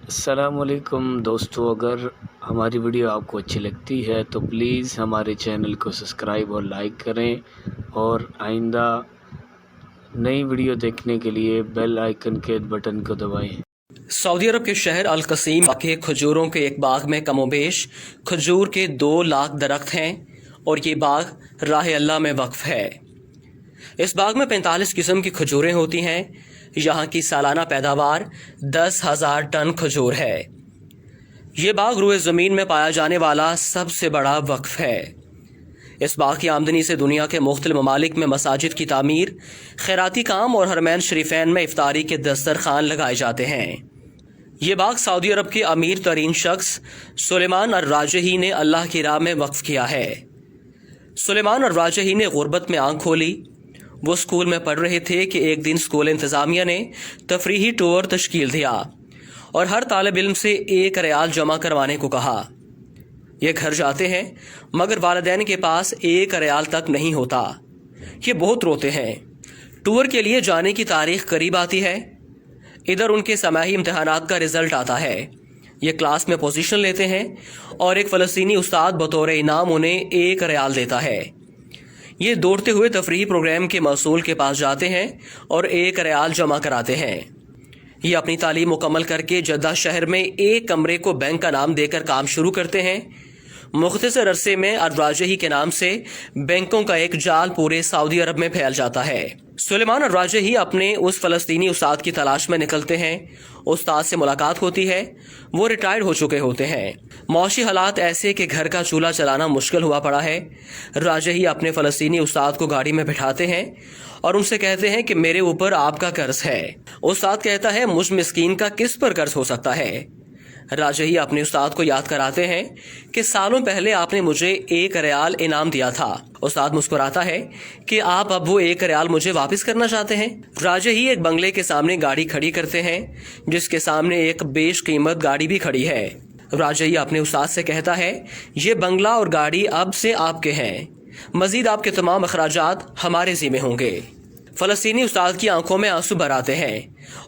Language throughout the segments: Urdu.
السلام علیکم دوستو، اگر ہماری ویڈیو آپ کو اچھی لگتی ہے تو پلیز ہمارے چینل کو سبسکرائب اور لائک کریں، اور آئندہ نئی ویڈیو دیکھنے کے لیے بیل آئیکن کے بٹن کو دبائیں۔ سعودی عرب کے شہر القصیم کے کھجوروں کے ایک باغ میں کم و بیش کھجور کے 2 لاکھ درخت ہیں، اور یہ باغ راہ اللہ میں وقف ہے۔ اس باغ میں 45 قسم کی کھجوریں ہوتی ہیں۔ یہاں کی سالانہ پیداوار 10,000 ٹن کھجور ہے۔ یہ باغ روئے زمین میں پایا جانے والا سب سے بڑا وقف ہے۔ اس باغ کی آمدنی سے دنیا کے مختلف ممالک میں مساجد کی تعمیر، خیراتی کام اور حرمین شریفین میں افطاری کے دسترخوان لگائے جاتے ہیں۔ یہ باغ سعودی عرب کے امیر ترین شخص سلیمان الراجحی نے اللہ کی راہ میں وقف کیا ہے۔ سلیمان الراجحی نے غربت میں آنکھ کھولی۔ وہ اسکول میں پڑھ رہے تھے کہ ایک دن اسکول انتظامیہ نے تفریحی ٹور تشکیل دیا اور ہر طالب علم سے 1 ریال جمع کروانے کو کہا۔ یہ گھر جاتے ہیں مگر والدین کے پاس 1 ریال تک نہیں ہوتا۔ یہ بہت روتے ہیں۔ ٹور کے لیے جانے کی تاریخ قریب آتی ہے۔ ادھر ان کے سماعی امتحانات کا رزلٹ آتا ہے۔ یہ کلاس میں پوزیشن لیتے ہیں اور ایک فلسطینی استاد بطور انعام انہیں 1 ریال دیتا ہے۔ یہ دوڑتے ہوئے تفریحی پروگرام کے مسئول کے پاس جاتے ہیں اور 1 ریال جمع کراتے ہیں۔ یہ اپنی تعلیم مکمل کر کے جدہ شہر میں ایک کمرے کو بینک کا نام دے کر کام شروع کرتے ہیں۔ مختصر عرصے میں الراجحی کے نام سے بینکوں کا ایک جال پورے سعودی عرب میں پھیل جاتا ہے۔ سلیمان الراجحی اپنے اس فلسطینی استاد کی تلاش میں نکلتے ہیں۔ استاد سے ملاقات ہوتی ہے۔ وہ ریٹائرڈ ہو چکے ہوتے ہیں۔ معاشی حالات ایسے کہ گھر کا چولہا چلانا مشکل ہوا پڑا ہے۔ راجحی اپنے فلسطینی استاد کو گاڑی میں بٹھاتے ہیں اور ان سے کہتے ہیں کہ میرے اوپر آپ کا قرض ہے۔ استاد کہتا ہے مجھ مسکین کا کس پر قرض ہو سکتا ہے؟ راجحی اپنے استاد کو یاد کراتے ہیں کہ سالوں پہلے آپ نے مجھے 1 ریال انعام دیا تھا۔ استاد مسکراتا ہے کہ آپ اب وہ 1 ریال مجھے واپس کرنا چاہتے ہیں۔ راجحی ایک بنگلے کے سامنے گاڑی کھڑی کرتے ہیں جس کے سامنے ایک بیش قیمت گاڑی بھی کھڑی ہے۔ راجحی اپنے استاد سے کہتا ہے یہ بنگلہ اور گاڑی اب سے آپ کے ہیں، مزید آپ کے تمام اخراجات ہمارے ذمہ ہوں گے۔ فلسطینی استاد کی آنکھوں میں آنسو بھر آتے ہیں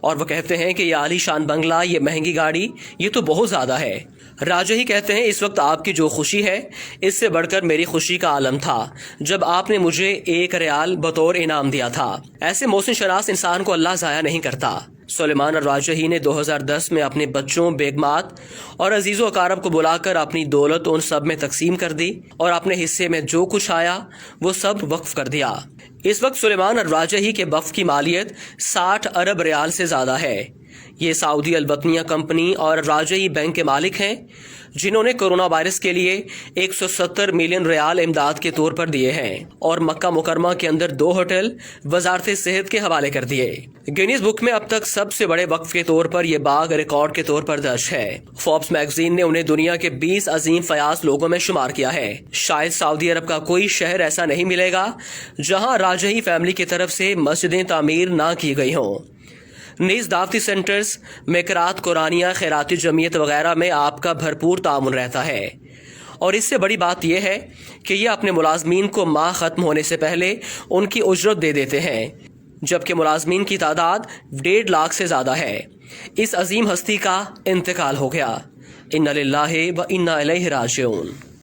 اور وہ کہتے ہیں کہ یہ عالی شان بنگلہ، یہ مہنگی گاڑی، یہ تو بہت زیادہ ہے۔ راجحی کہتے ہیں اس وقت آپ کی جو خوشی ہے اس سے بڑھ کر میری خوشی کا عالم تھا جب آپ نے مجھے 1 ریال بطور انعام دیا تھا۔ ایسے محسن شناس انسان کو اللہ ضائع نہیں کرتا۔ سلیمان الراجحی نے 2010 میں اپنے بچوں، بیگمات اور عزیز و اقارب کو بلا کر اپنی دولت ان سب میں تقسیم کر دی اور اپنے حصے میں جو کچھ آیا وہ سب وقف کر دیا۔ اس وقت سلیمان الراجحی کے وقف کی مالیت 60 ارب ریال سے زیادہ ہے۔ یہ سعودی الوطنیہ کمپنی اور راجحی بینک کے مالک ہیں جنہوں نے کورونا وائرس کے لیے 170 ملین ریال امداد کے طور پر دیے ہیں اور مکہ مکرمہ کے اندر 2 ہوٹل وزارت صحت کے حوالے کر دیے۔ گینیز بک میں اب تک سب سے بڑے وقف کے طور پر یہ باغ ریکارڈ کے طور پر درج ہے۔ فوربس میگزین نے انہیں دنیا کے 20 عظیم فیاض لوگوں میں شمار کیا ہے۔ شاید سعودی عرب کا کوئی شہر ایسا نہیں ملے گا جہاں راجحی فیملی کی طرف سے مسجدیں تعمیر نہ کی گئی ہوں۔ نیز دعوتی سینٹرز، میکرات قرآنیہ، خیراتی جمعیت وغیرہ میں آپ کا بھرپور تعاون رہتا ہے، اور اس سے بڑی بات یہ ہے کہ یہ اپنے ملازمین کو ماہ ختم ہونے سے پہلے ان کی اجرت دے دیتے ہیں، جبکہ ملازمین کی تعداد 1.5 لاکھ سے زیادہ ہے۔ اس عظیم ہستی کا انتقال ہو گیا۔ انا للہ و انا الیہ راجعون۔